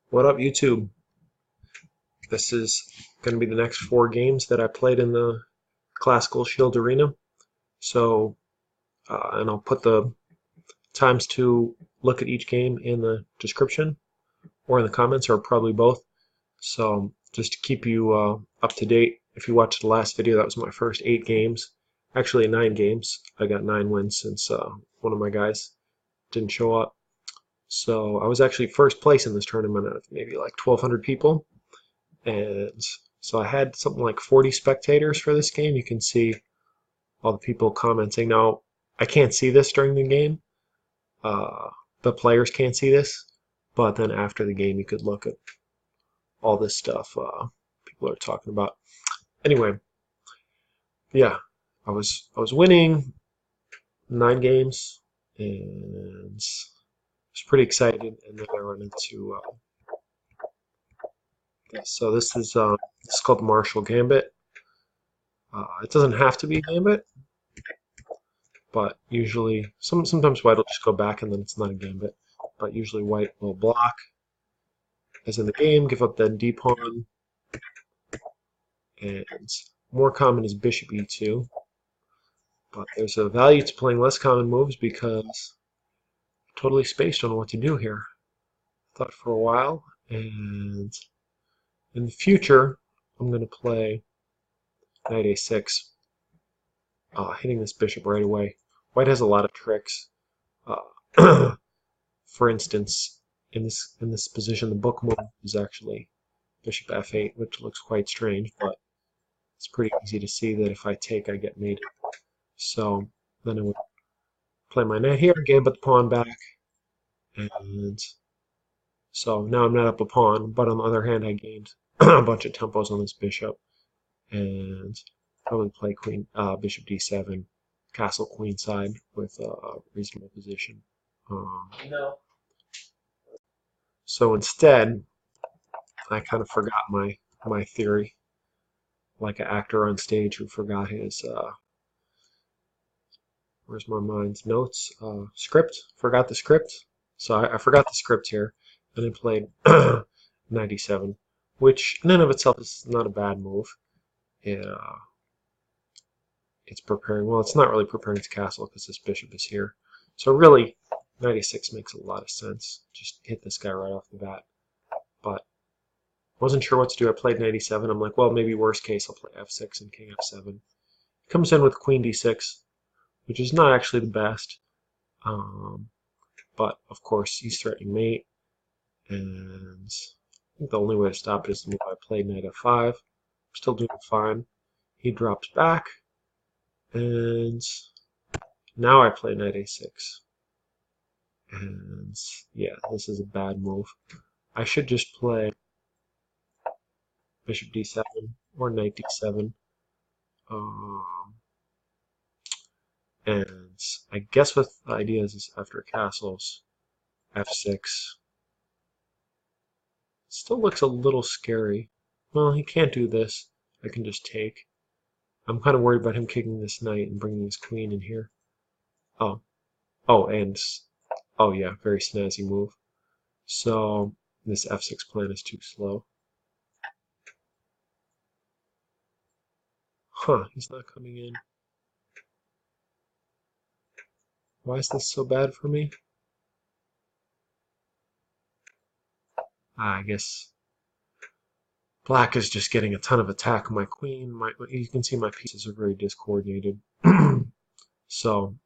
What up, YouTube? This is going to be the next 4 games that I played in the Classical Shield Arena. So, and I'll put the times to look at each game in the description or in the comments, or probably both. So, just to keep you up to date, if you watched the last video, that was my first 8 games. Actually, 9 games. I got 9 wins since one of my guys didn't show up. So, I was actually first place in this tournament out of maybe like 1,200 people. And so I had something like 40 spectators for this game. You can see all the people commenting. Now, I can't see this during the game. The players can't see this, but then after the game, you could look at all this stuff people are talking about. Anyway, yeah, I was winning 9 games, and I was pretty excited. And then I run into so this is called Marshall Gambit. It doesn't have to be Gambit, but usually sometimes white will just go back and then it's not a Gambit. But usually white will block, as in the game, give up then d pawn, and more common is bishop e2. But there's a value to playing less common moves because I'm totally spaced on what to do here. Thought for a while, and in the future I'm going to play knight a6, hitting this bishop right away. White has a lot of tricks. For instance, in this position, the book move is actually bishop f8, which looks quite strange, but it's pretty easy to see that if I take, I get mated. So then I would play my knight here, gambit the pawn back, and so now I'm not up a pawn, but on the other hand, I gained a bunch of tempos on this bishop, and probably play bishop d7, castle queenside with a reasonable position. So instead, I kind of forgot my theory, like an actor on stage who forgot his where's my mind's notes, script. Forgot the script. So I forgot the script here, and I played 97, which in and of itself is not a bad move. It's preparing. Well, it's not really preparing its castle because this bishop is here. So really, 96 makes a lot of sense. Just hit this guy right off the bat. But wasn't sure what to do. I played 97. I'm like, well, maybe worst case, I'll play f6 and king f7. Comes in with queen d6, which is not actually the best. But of course, he's threatening mate, and I think the only way to stop it is to move. I played knight f5. Still doing fine. He drops back, and now I play knight a6. And yeah, this is a bad move. I should just play bishop d7 or knight d7. And I guess with the ideas is after castles, f6. Still looks a little scary. Well, he can't do this. I can just take. I'm kind of worried about him kicking this knight and bringing his queen in here. Oh, and oh yeah, very snazzy move. So this f6 plan is too slow. Huh, he's not coming in. Why is this so bad for me? I guess black is just getting a ton of attack on my queen. You can see my pieces are very discoordinated. So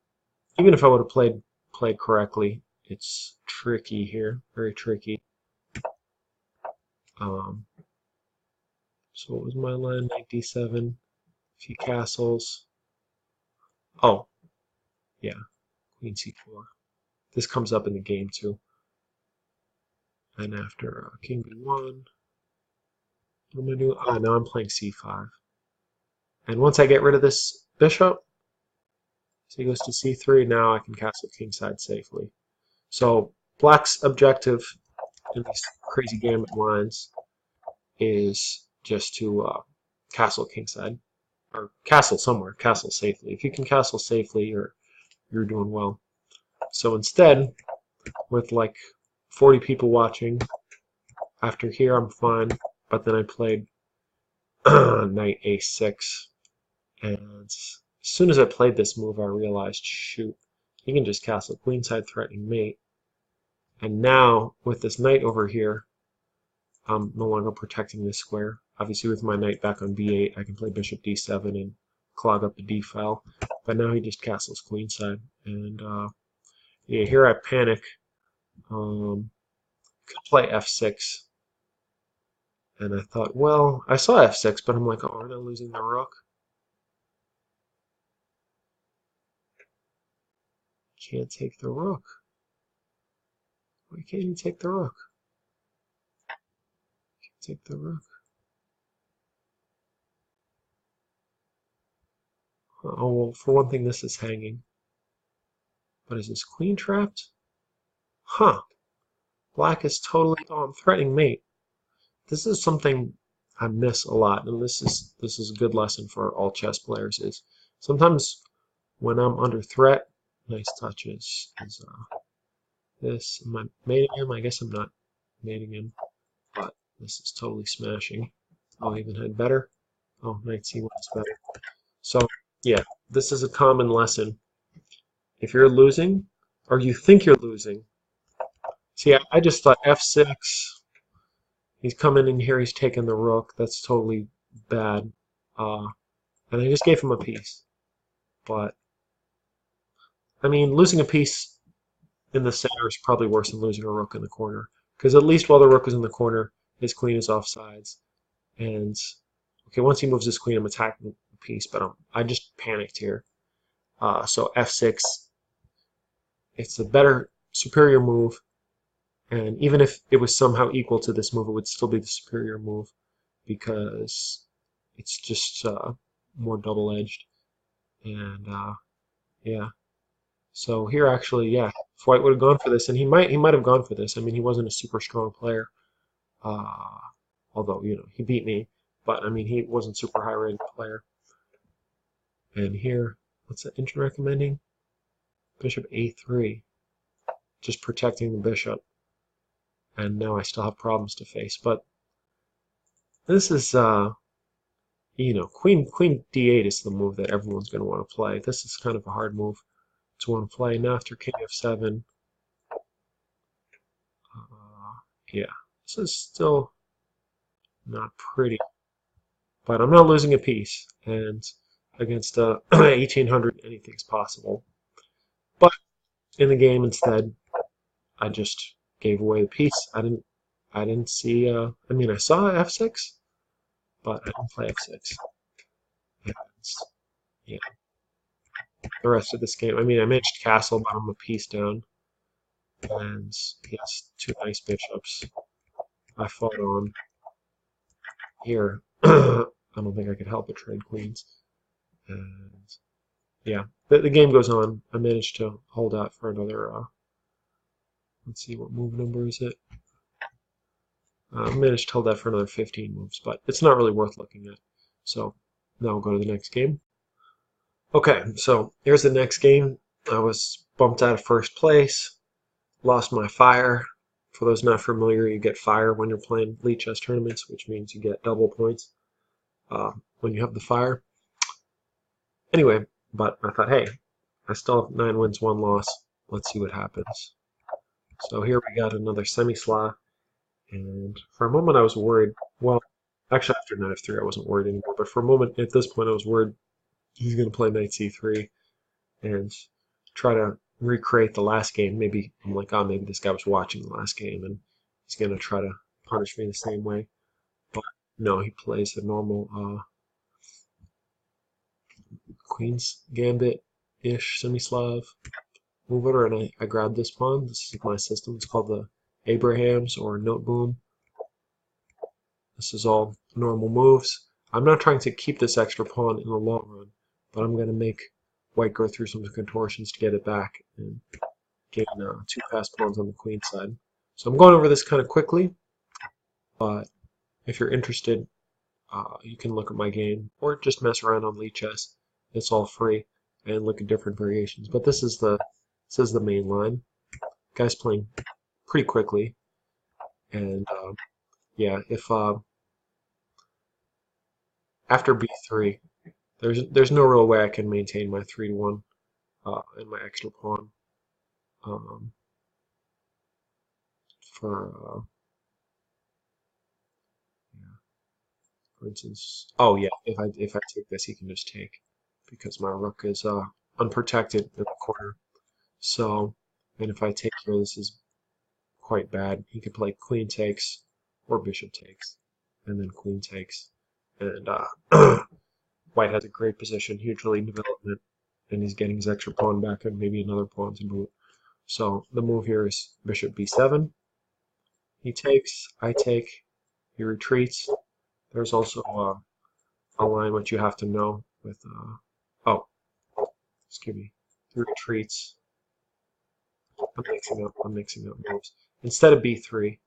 even if I would have played correctly, it's tricky here, very tricky. So what was my line? Knight d7, a few castles. Oh, yeah, queen c4. This comes up in the game too. And after king b1, what am I doing? Ah, now I'm playing c5. And once I get rid of this bishop, so he goes to c3, now I can castle kingside safely. So black's objective in these crazy gambit lines is just to castle kingside, or castle somewhere, castle safely. If you can castle safely, you're doing well. So instead, with like 40 people watching, after here I'm fine, but then I played knight a6, and as soon as I played this move I realized, shoot, he can just castle queenside threatening mate. And now with this knight over here, I'm no longer protecting this square. Obviously with my knight back on b8 I can play bishop d7 and clog up the d file, but now he just castles queenside, and yeah, here I panic. Could play f6, and I thought, well, I saw f6, but I'm like, oh, aren't I losing the rook? Can't take the rook. Why can't he take the rook? Can't take the rook. Oh, well, for one thing, this is hanging. But is this queen trapped? Huh. Black is totally... Oh, I'm threatening mate. This is something I miss a lot, and this is a good lesson for all chess players, is sometimes when I'm under threat, nice touches, is this. Am I mating him? I guess I'm not mating him, but this is totally smashing. I'll even head better. Oh, knight c1 is better. So, yeah, this is a common lesson. If you're losing, or you think you're losing, see, I just thought f6, he's coming in here, he's taking the rook, that's totally bad. And I just gave him a piece. But, I mean, losing a piece in the center is probably worse than losing a rook in the corner. Because at least while the rook is in the corner, his queen is off sides. And, okay, once he moves his queen, I'm attacking the piece, but I just panicked here. So f6, it's a better, superior move. And even if it was somehow equal to this move, it would still be the superior move because it's just more double-edged. And yeah, so here actually, yeah, if White would have gone for this, and he might have gone for this. I mean, he wasn't a super strong player, although he beat me, but I mean he wasn't super high-rated player. And here, what's the engine recommending? Bishop a3, just protecting the bishop. And now I still have problems to face, but this is queen d8 is the move that everyone's going to want to play. This is kind of a hard move to want to play. Now after king f7, yeah, this is still not pretty, but I'm not losing a piece, and against 1800 anything's possible. But in the game instead, I just gave away the piece. I didn't see. I mean, I saw f6, but I didn't play f6. And, yeah. The rest of this game, I mean, I managed to castle, but I'm a piece down. And he has two nice bishops. I fought on here. I don't think I could help but trade queens. And yeah, the game goes on. I managed to hold out for another, let's see, what move number is it? I managed to hold out for another 15 moves, but it's not really worth looking at. So now we'll go to the next game. Okay, so here's the next game. I was bumped out of first place, lost my fire. For those not familiar, you get fire when you're playing LiChess tournaments, which means you get double points when you have the fire. Anyway, but I thought, hey, I still have 9 wins, 1 loss. Let's see what happens. So here we got another semi-slav, and for a moment I was worried. Well, actually after knight f3 I wasn't worried anymore, but for a moment at this point I was worried he's going to play knight c3 and try to recreate the last game. Maybe I'm like, oh, maybe this guy was watching the last game and he's going to try to punish me the same way. But no, he plays a normal Queen's Gambit-ish semi-Slav move order, and I grabbed this pawn. This is my system. It's called the Abrahams or Note Boom. This is all normal moves. I'm not trying to keep this extra pawn in the long run, but I'm going to make White go through some contortions to get it back and gain 2 fast pawns on the queen side. So I'm going over this kind of quickly, but if you're interested, you can look at my game or just mess around on LiChess. It's all free, and look at different variations. But this is the main line. Guy's playing pretty quickly, and yeah, if after b3, there's no real way I can maintain my 3-1 and my extra pawn um, for yeah, for instance. Oh yeah, if I take this, he can just take because my rook is unprotected in the corner. So, and if I take here, this is quite bad. He could play queen takes or bishop takes, and then queen takes, and White has a great position, huge lead development, and he's getting his extra pawn back and maybe another pawn to boot. So the move here is bishop b7. He takes, I take, he retreats. There's also a line which you have to know with, oh, excuse me, he retreats. I'm mixing up moves. Instead of b3,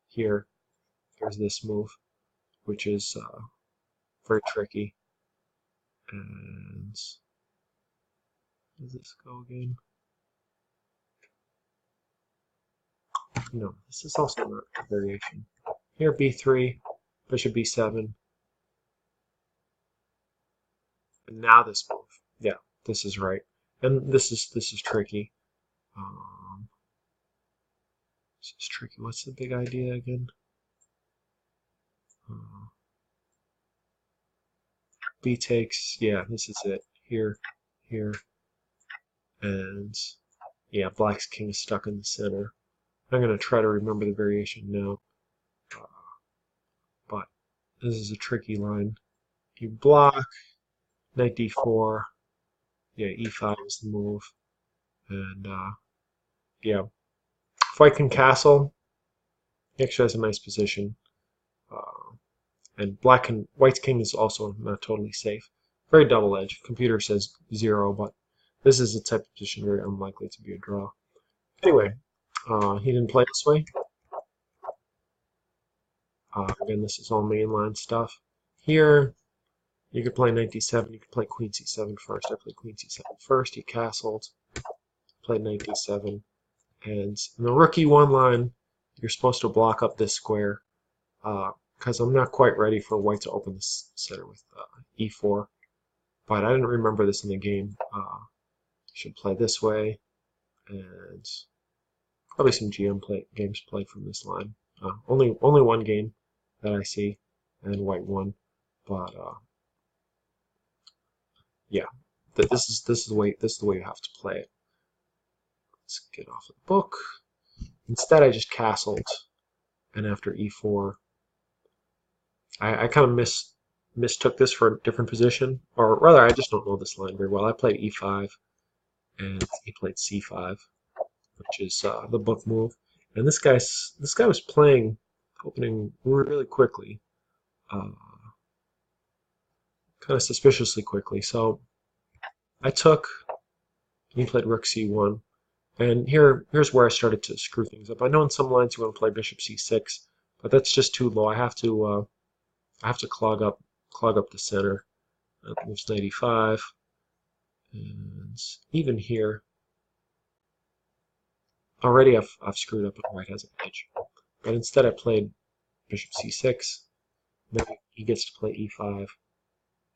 here, there's this move, which is very tricky. And does this go again? No, this is also not a variation. Here, b3, bishop b7, and now this move. Yeah, this is right, and this is tricky. This is tricky. What's the big idea again? B takes. Yeah, this is it. Here, here, and yeah, black's king is stuck in the center. I'm gonna try to remember the variation now, but this is a tricky line. You block, knight d4. Yeah, e5 is the move, and yeah, if White can castle, he actually has a nice position. Uh, and White's king is also not totally safe. Very double-edged. Computer says 0, but this is a type of position very unlikely to be a draw. Anyway, he didn't play this way. Again, this is all mainline stuff. Here, you could play knight d7. You could play queen c7 first. I played queen c7 first. He castled. Played knight d7. And in the rook e1 line, you're supposed to block up this square because I'm not quite ready for White to open this center with e4. But I didn't remember this in the game. Should play this way, and probably some games played from this line. Only one game that I see, and White won. But yeah, this is the way you have to play it. Let's get off the book. Instead, I just castled, and after e4, I kind of mistook this for a different position, or rather, I just don't know this line very well. I played e5, and he played c5, which is the book move. And this guy was playing opening really quickly, kind of suspiciously quickly. So I took. He played rook c1, and here's where I started to screw things up. I know in some lines you want to play bishop c6, but that's just too low. I have to clog up the center. Moves knight e5, and even here already I've screwed up and White has an edge. But instead I played bishop c6. Then he gets to play e5,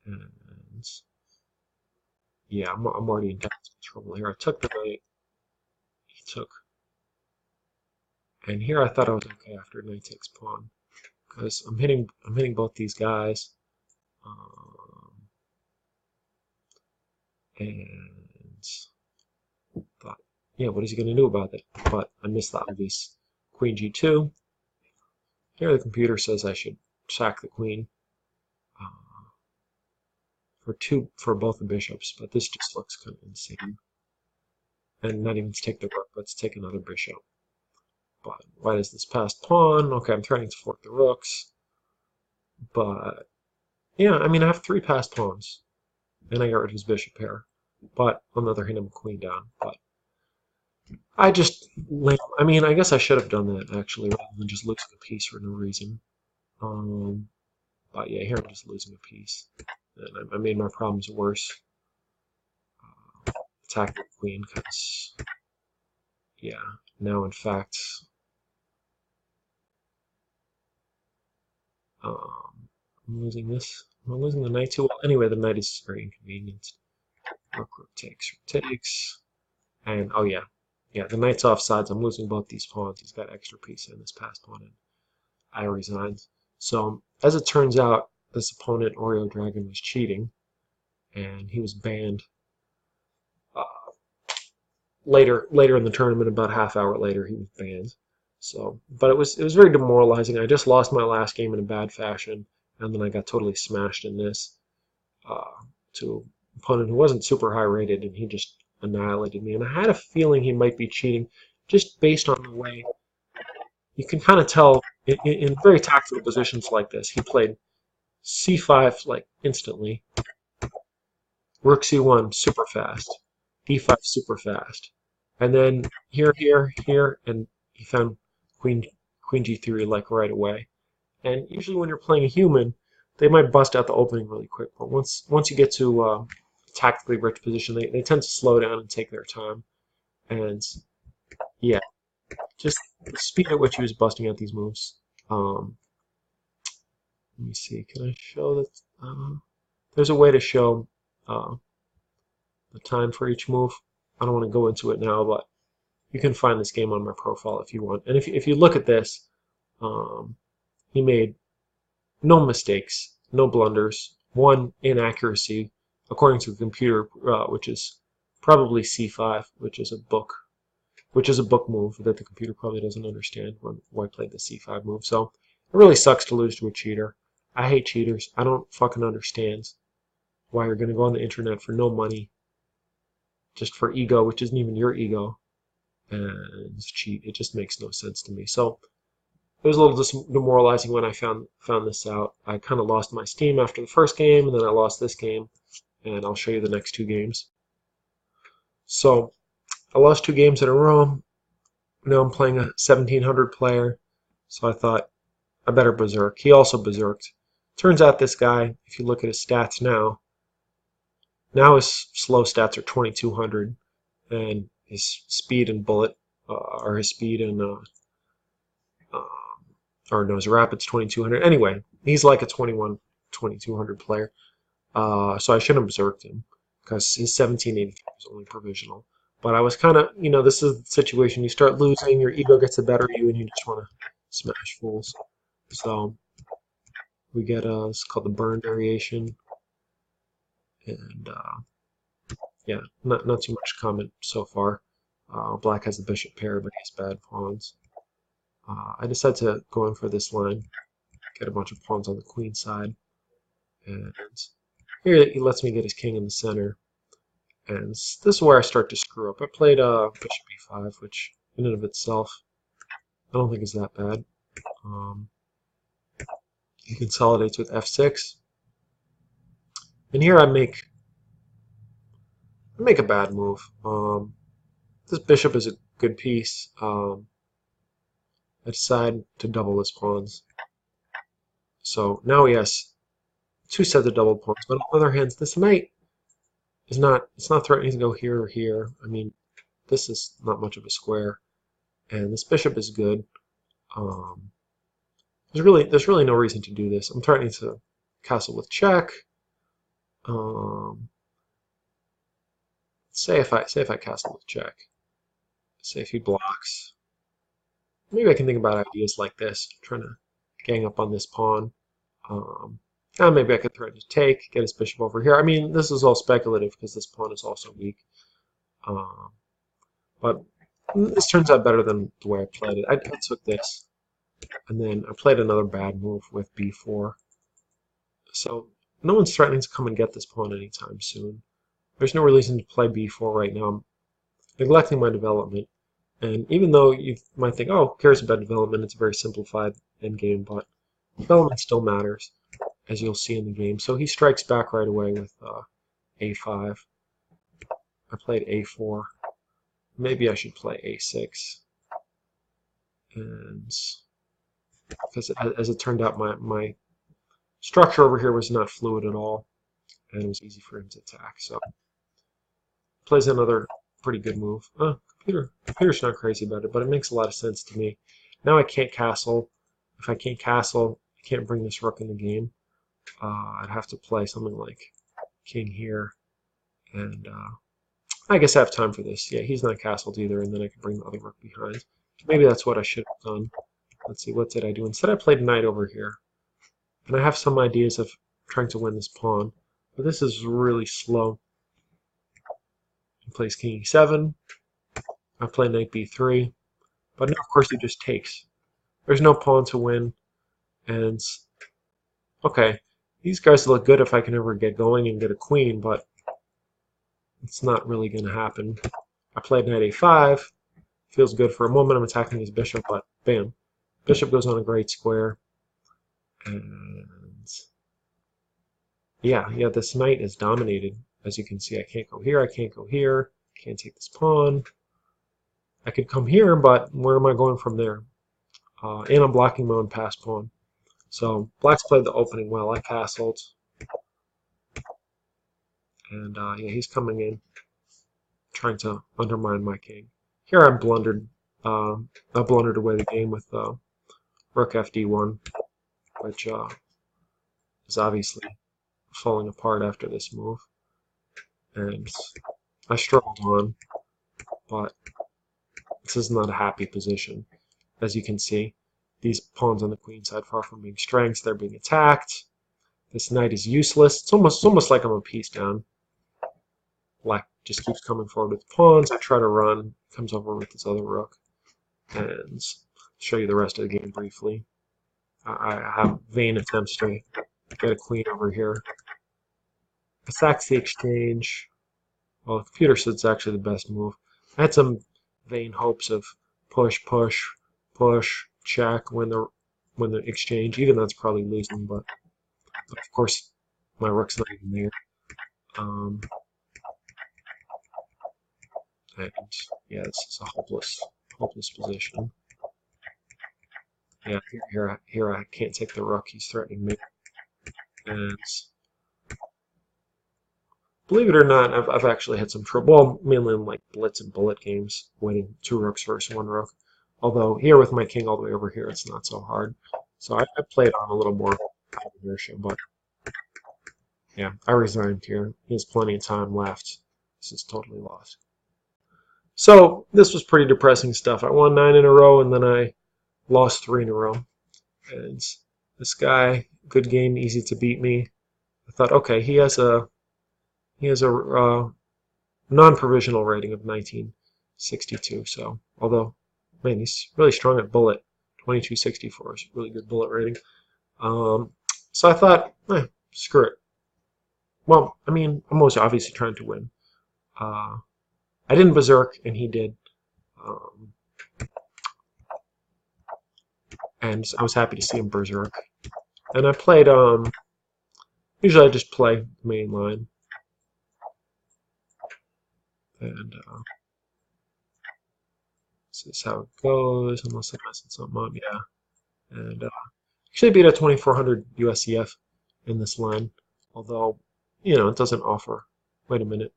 and yeah, I'm already in trouble here. I took the knight, he took, and here I thought I was okay after knight takes pawn because I'm hitting both these guys, and thought, yeah, what is he going to do about it? But I missed the obvious queen g2. Here the computer says I should sack the queen for both the bishops, but this just looks kind of insane. And not even to take the rook, let's take another bishop. But White has this passed pawn. Okay, I'm threatening to fork the rooks. But yeah, I mean I have 3 passed pawns, and I got rid of his bishop pair. But on the other hand, I'm queen down. But I just, I mean, I guess I should have done that actually, rather than just losing a piece for no reason. But yeah, here I'm just losing a piece, and I made my problems worse. Attacking the queen because, yeah, now in fact, I'm losing this. Am I losing the knight too? Well, anyway, the knight is very inconvenient. Rook takes, and oh yeah, the knight's off sides. I'm losing both these pawns. He's got extra piece in this passed pawn, and I resigned. So as it turns out, this opponent, Oreo Dragon, was cheating, and he was banned. Later in the tournament, about a half hour later, he was banned. So, but it was very demoralizing. I just lost my last game in a bad fashion, and then I got totally smashed in this to an opponent who wasn't super high rated, and he just annihilated me. And I had a feeling he might be cheating, just based on the way you can kind of tell in very tactical positions like this. He played c5 like instantly, rook c1 super fast, d5 super fast, and then here, and he found queen g3 like right away. And usually when you're playing a human, they might bust out the opening really quick, but once you get to a tactically rich position, they tend to slow down and take their time. And yeah, just the speed at which he was busting out these moves. Let me see, can I show that? There's a way to show the time for each move. I don't want to go into it now, but you can find this game on my profile if you want. And if you look at this, he made no mistakes, no blunders, one inaccuracy, according to the computer, which is probably c5, which is a book move that the computer probably doesn't understand why I played the c5 move. So it really sucks to lose to a cheater. I hate cheaters. I don't fucking understand why you're going to go on the internet for no money, just for ego, which isn't even your ego, and cheat. It just makes no sense to me. So it was a little demoralizing when I found this out. I kind of lost my steam after the first game, and then I lost this game, and I'll show you the next two games. So I lost 2 games in a row. Now I'm playing a 1700 player, so I thought I better berserk. He also berserked. Turns out this guy, if you look at his stats now his slow stats are 2200, and his speed and bullet, or his speed and or no, his rapid's 2200. Anyway, he's like a 2200 player. So I shouldn't have berserked him because his 1783 was only provisional. But I was kind of, this is the situation. You start losing, your ego gets the better of you, and you just want to smash fools. So we get it's called the burn variation, and yeah, not too much comment so far. Black has the bishop pair, but he has bad pawns. I decided to go in for this line, get a bunch of pawns on the queen side, and here he lets me get his king in the center. And this is where I start to screw up. I played bishop e5, which in and of itself I don't think is that bad. He consolidates with f6, and here I make a bad move. This bishop is a good piece. I decide to double his pawns. So now he has 2 sets of double pawns. But on the other hand, this knight is not threatening to go here or here. I mean, this is not much of a square, and this bishop is good. There's really no reason to do this. I'm threatening to castle with check. Say if I castle with check. Say if he blocks. Maybe I can think about ideas like this, trying to gang up on this pawn. Maybe I could threaten to take, get his bishop over here. I mean, this is all speculative because this pawn is also weak. But this turns out better than the way I played it. I took this, and then I played another bad move with b4. So no one's threatening to come and get this pawn anytime soon. There's no reason to play b4 right now. I'm neglecting my development. And even though you might think, oh, who cares about development? It's a very simplified endgame, but development still matters, as you'll see in the game. So he strikes back right away with a5. I played a4. Maybe I should play a6. And because as it turned out, my structure over here was not fluid at all, and it was easy for him to attack. So plays another pretty good move. Computer's not crazy about it, but it makes a lot of sense to me. Now I can't castle. If I can't castle, can't bring this rook in the game. I'd have to play something like king here, and I guess I have time for this. Yeah, he's not castled either, and then I can bring the other rook behind. Maybe that's what I should have done. Let's see, what did I do? Instead I played knight over here. And I have some ideas of trying to win this pawn, but this is really slow. He plays king e7. I play knight b3. But now, of course, he just takes. There's no pawn to win. And, okay, these guys look good if I can ever get going and get a queen, but it's not really going to happen. I played knight a5. Feels good for a moment. I'm attacking his bishop, but bam. Bishop goes on a great square. And yeah, this knight is dominated. As you can see, I can't go here, I can't go here, can't take this pawn. I could come here, but where am I going from there? And I'm blocking my own pass pawn. So Black's played the opening well. I castled. And yeah, he's coming in, trying to undermine my king. Here I blundered. I blundered away the game with rook fd1, which is obviously falling apart after this move. And I struggled on, but this is not a happy position. As you can see, these pawns on the queen side, far from being strengths, they're being attacked. This knight is useless. It's almost like I'm a piece down. Black just keeps coming forward with pawns. I try to run, comes over with this other rook, and show you the rest of the game briefly. I have vain attempts to get a queen over here. Attacks the exchange. Well, the computer said it's actually the best move. I had some vain hopes of push, push, push, check, win the exchange. Even that's probably losing, but of course my rook's not even there. And yeah, this is a hopeless position. Yeah, here I can't take the rook. He's threatening me, and believe it or not, I've actually had some trouble, well, mainly in like blitz and bullet games, winning 2 rooks versus 1 rook. Although here with my king all the way over here, it's not so hard. So I played on a little more inertia, but yeah, I resigned here. He has plenty of time left. This is totally lost. So this was pretty depressing stuff. I won 9 in a row, and then I lost 3 in a row. And this guy, good game, easy to beat me. I thought, okay, he has a non-provisional rating of 1962. So, although, man, he's really strong at bullet. 2264 is a really good bullet rating. So I thought, screw it. Well, I mean, I'm most obviously trying to win. I didn't berserk, and he did. And I was happy to see him berserk. And I played, usually I just play the main line. And this is how it goes, unless I'm messing something up, yeah. And actually beat a 2400 USCF in this line, although, you know, it doesn't offer. Wait a minute.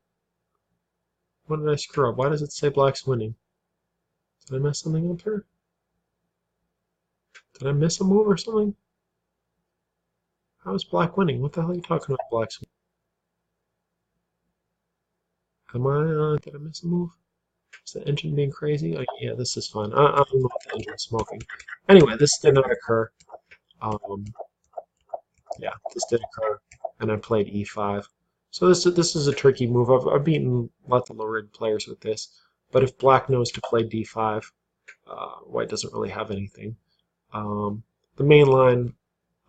What did I screw up? Why does it say Black's winning? Did I mess something up here? Did I miss a move or something? How is Black winning? What the hell are you talking about, Black's winning? Did I miss a move? Is the engine being crazy? Oh, yeah, this is fun. I don't know if the engine's smoking. Anyway, this did not occur. Yeah, this did occur, and I played e5. So this is a tricky move. I've beaten lots of low-rated players with this, but if Black knows to play d5, White doesn't really have anything. The main line,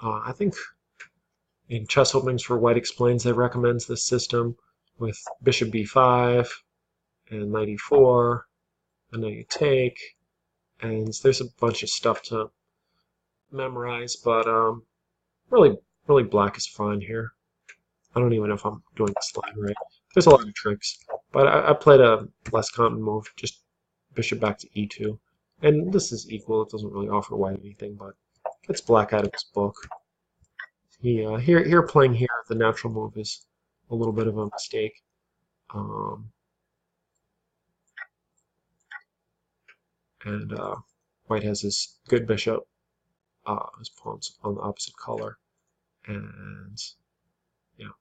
I think in Chess Openings for White Explains, they recommends this system with bishop b5 and knight e4, and then you take, and there's a bunch of stuff to memorize, but really Black is fine here. I don't even know if I'm doing this line right. There's a lot of tricks, but I played a less common move, just bishop back to e2. And this is equal. It doesn't really offer White anything, but gets Black out of his book. Here playing here, the natural move is a little bit of a mistake. And White has his good bishop his pawn's on the opposite color. And yeah,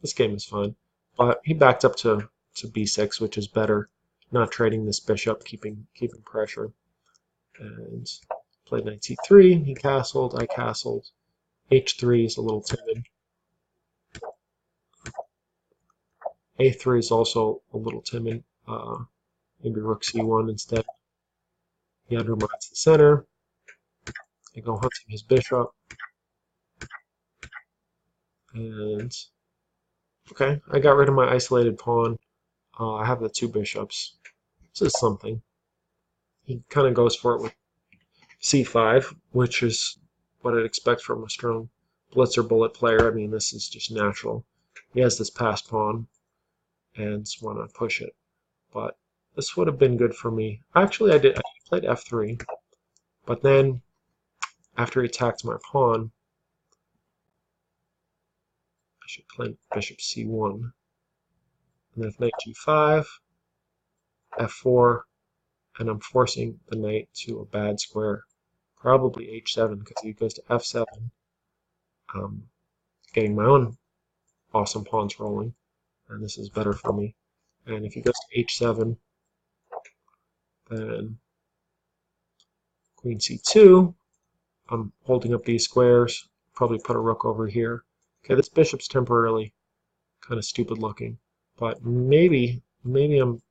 this game is fun. But he backed up to b6, which is better. Not trading this bishop, keeping pressure. And played knight c3. He castled. I castled. h3 is a little timid. a3 is also a little timid. Maybe rook c1 instead. He undermines the center. I go hunting his bishop. And okay, I got rid of my isolated pawn. I have the two bishops. This is something. He kind of goes for it with c5, which is what I'd expect from a strong blitzer bullet player. I mean, this is just natural. He has this passed pawn, and why not push it? But this would have been good for me. Actually, I played f3, but then after he attacked my pawn, I should play bishop c1. And then if knight g5, f4, and I'm forcing the knight to a bad square, probably h7, because he goes to f7. Getting my own awesome pawns rolling, and this is better for me. And if he goes to h7, then queen c2, I'm holding up these squares, probably put a rook over here. Okay, this bishop's temporarily kind of stupid looking, but maybe I'm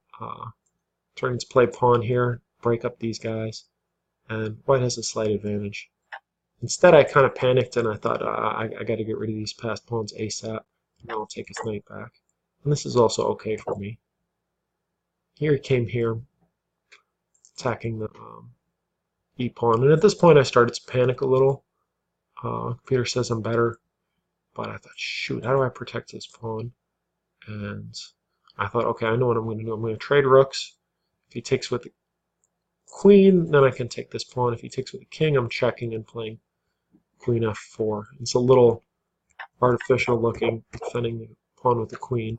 trying to play pawn here, break up these guys, and white has a slight advantage. Instead, I kind of panicked and I thought, I got to get rid of these passed pawns ASAP, and I'll take his knight back. And this is also okay for me. Here he came here, attacking the e-pawn, and at this point I started to panic a little. Peter says I'm better, but I thought, shoot, how do I protect this pawn? And I thought, okay, I know what I'm going to do. I'm going to trade rooks. If he takes with the queen, then I can take this pawn. If he takes with the king, I'm checking and playing queen f4. It's a little artificial looking, defending the pawn with the queen.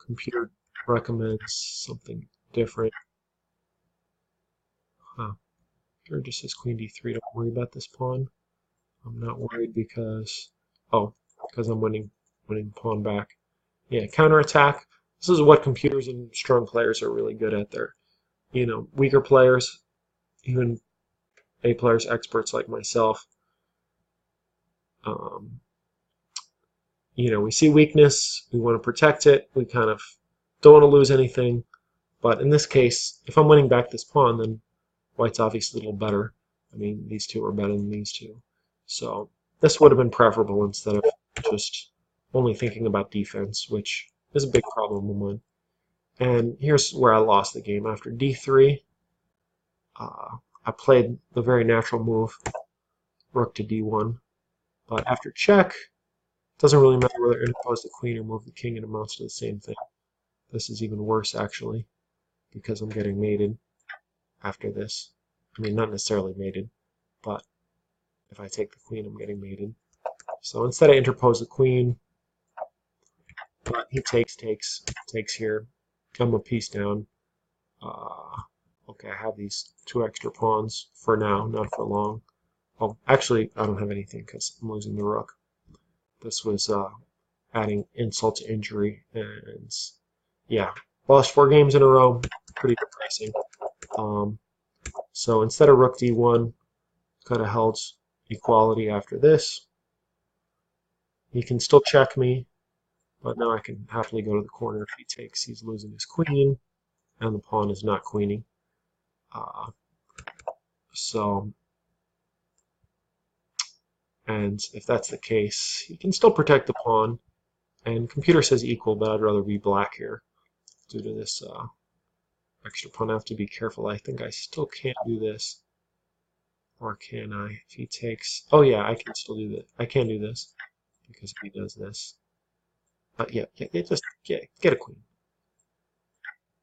Computer recommends something different. Here just says queen d3. Don't worry about this pawn. I'm not worried because I'm winning pawn back. Yeah, counterattack. This is what computers and strong players are really good at. They're, weaker players, even A players, experts like myself. We see weakness, we want to protect it, we kind of don't want to lose anything. But in this case, if I'm winning back this pawn, then white's obviously a little better. I mean, these two are better than these two. So this would have been preferable instead of just only thinking about defense, which is a big problem of mine. And here's where I lost the game. After d3, I played the very natural move, rook to d1. But after check, it doesn't really matter whether I interpose the queen or move the king, it amounts to the same thing. This is even worse, actually, because I'm getting mated after this. I mean, not necessarily mated, but if I take the queen, I'm getting mated. So instead I interpose the queen, but he takes here. I'm a piece down. Okay, I have these two extra pawns for now, not for long. Oh, actually, I don't have anything because I'm losing the rook. This was adding insult to injury, and yeah, lost 4 games in a row. Pretty depressing. So instead of rook d1, could have held equality after this. He can still check me, but now I can happily go to the corner. If he takes, he's losing his queen, and the pawn is not queening. And if that's the case, he can still protect the pawn. And computer says equal, but I'd rather be black here due to this extra pawn. I have to be careful. I think I still can't do this. Or can I? If he takes... Oh yeah, I can still do this. I can do this because if he does this. Yeah, just get a queen.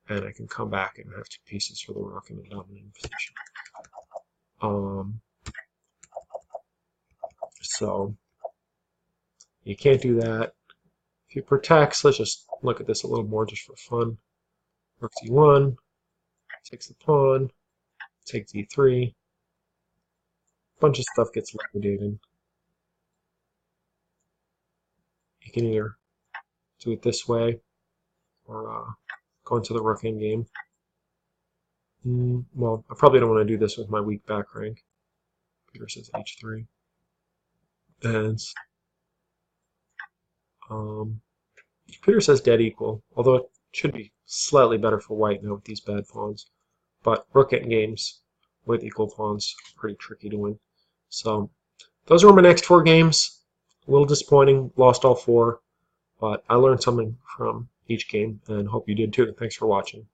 And I can come back and have 2 pieces for the rook in a dominating position. So you can't do that. If he protects, let's just look at this a little more just for fun. Rook d1, takes the pawn, take d3. bunch of stuff gets liquidated. You can either do it this way or go into the rook endgame. Well, I probably don't want to do this with my weak back rank. Peter says h3. And Peter says dead equal, although it should be slightly better for white now with these bad pawns. But rook games with equal pawns are pretty tricky to win. So those were my next 4 games. A little disappointing, lost all 4, but I learned something from each game and hope you did too. Thanks for watching.